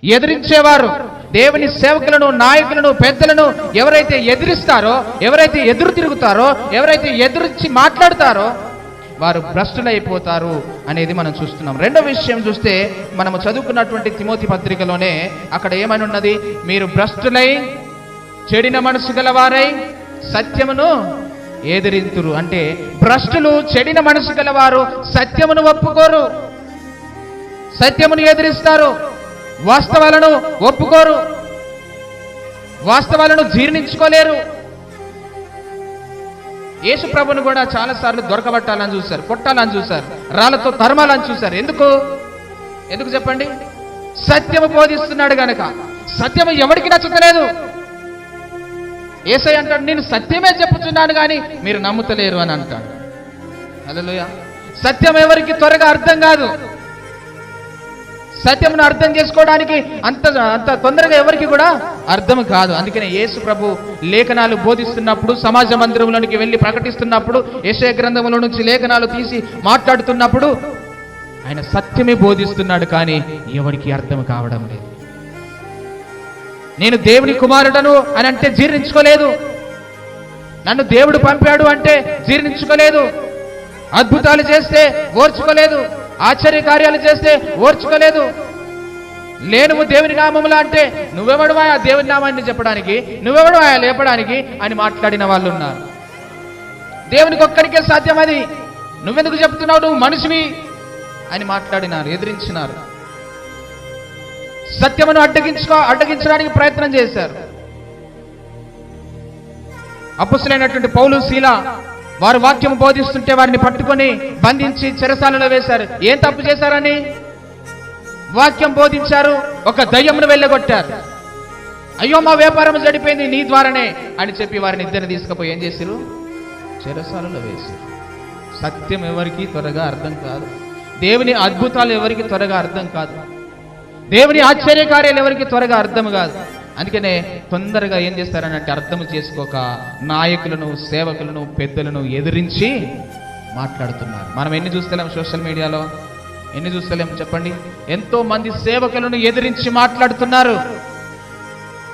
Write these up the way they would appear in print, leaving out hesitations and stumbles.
ఎదిరించేవారు, దేవుని సేవకులను, నాయకులను, పెద్దలను ఎవరైతే ఎదిరిస్తారో, ఎవరైతే ఎదురు తిరుగుతారో, ఎవరైతే ఎదురించి మాట్లాడతారో వారు భ్రష్టులైపోతారు అనేది మనం చూస్తున్నాం. రెండో విషయం చూస్తే మనము చదువుకున్నటువంటి తిమోతి పత్రికలోనే అక్కడ ఏమని ఉన్నది? మీరు భ్రష్టులై చెడిన మనసు గలవారై సత్యమును ఎదిరింతురు. అంటే భ్రష్టులు, చెడిన మనసు గలవారు సత్యమును ఒప్పుకోరు, సత్యమును ఎదిరిస్తారు, వాస్తవాలను ఒప్పుకోరు, వాస్తవాలను జీర్ణించుకోలేరు. యేసు ప్రభును కూడా చాలాసార్లు దొరకబట్టాలని చూశారు, కొట్టాలని చూశారు, రాళ్లతో తరమాలని చూశారు. ఎందుకు చెప్పండి? సత్యము బోధిస్తున్నాడు గనక. సత్యము ఎవరికి నచ్చలేదు. యేసయ్య అంటాడు, నేను సత్యమే చెప్పుచున్నాను కానీ మీరు నమ్ముతలేరు అని అంటాడు. హల్లెలూయా. సత్యం ఎవరికి త్వరగా అర్థం కాదు. సత్యమును అర్థం చేసుకోవడానికి అంత తొందరగా ఎవరికి కూడా అర్థం కాదు. అందుకనే యేసు ప్రభు లేఖనాలు బోధిస్తున్నప్పుడు, సమాజ మందిరంలోనికి వెళ్ళి ప్రకటిస్తున్నప్పుడు, యెషయా గ్రంథంలో నుంచి లేఖనాలు తీసి మాట్లాడుతున్నప్పుడు ఆయన సత్యమే బోధిస్తున్నాడు, కానీ ఎవరికి అర్థం కావడం లేదు. నేను దేవుని కుమారుడను అని అంటే జీర్ణించుకోలేదు, నన్ను దేవుడు పంపాడు అంటే జీర్ణించుకోలేదు, అద్భుతాలు చేస్తే ఓర్చుకోలేదు, ఆశ్చర్య కార్యాలు చేస్తే ఓర్చుకోలేదు. లేనువు దేవుని నామములా అంటే నువ్వెవడువా ఆ దేవుని నామాన్ని చెప్పడానికి, నువ్వెవడువా లేపడానికి అని మాట్లాడిన వాళ్ళు ఉన్నారు. దేవునికి ఒక్కడికే సాధ్యం అది, నువ్వెందుకు చెప్తున్నావు, నువ్వు మనిషివి అని మాట్లాడినారు, ఎదిరించినారు. సత్యమును అడ్డగించడానికి ప్రయత్నం చేశారు. అపొస్తలులైనటువంటి పౌలు, శీల వారు వాక్యం బోధిస్తుంటే వారిని పట్టుకొని బంధించి చెరసాలలో వేశారు. ఏం తప్పు చేశారని? వాక్యం బోధించారు, ఒక దయ్యమును వెళ్ళగొట్టారు. అయ్యో మా వ్యాపారం చెడిపోయింది నీ ద్వారానే అని చెప్పి వారిని ఇద్దరిని తీసుకుపోయి ఏం చేశారు? చెరసాలలో వేశారు. సత్యం ఎవరికి త్వరగా అర్థం కాదు, దేవుని అద్భుతాలు ఎవరికి త్వరగా అర్థం కాదు, దేవుని ఆశ్చర్యకార్యాలు ఎవరికి త్వరగా అర్థం కాదు. అందుకనే తొందరగా ఏం చేస్తారనంటే అర్థం చేసుకోక నాయకులను, సేవకులను, పెద్దలను ఎదిరించి మాట్లాడుతున్నారు. మనం ఎన్ని చూస్తలేం సోషల్ మీడియాలో, ఎన్ని చూస్తలేం చెప్పండి? ఎంతో మంది సేవకులను ఎదిరించి మాట్లాడుతున్నారు,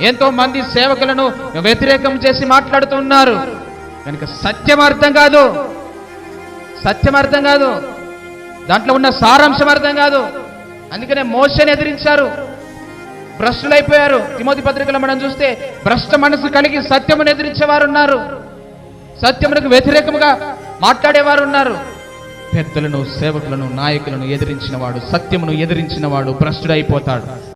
ఎంతో మంది సేవకులను వ్యతిరేకం చేసి మాట్లాడుతున్నారు. కనుక సత్యం అర్థం కాదు, సత్యం అర్థం కాదు, దాంట్లో ఉన్న సారాంశం అర్థం కాదు. అందుకనే మోషేని ఎదిరించారు, భ్రష్టులైపోయారు. తిమోతి పత్రికలో మనం చూస్తే భ్రష్ట మనసు కలిగి సత్యమును ఎదిరించేవారు ఉన్నారు, సత్యమునకు వ్యతిరేకముగా మాట్లాడేవారు ఉన్నారు. పెద్దలను, సేవకులను, నాయకులను ఎదిరించిన వాడు, సత్యమును ఎదిరించిన వాడు భ్రష్టుడైపోతాడు.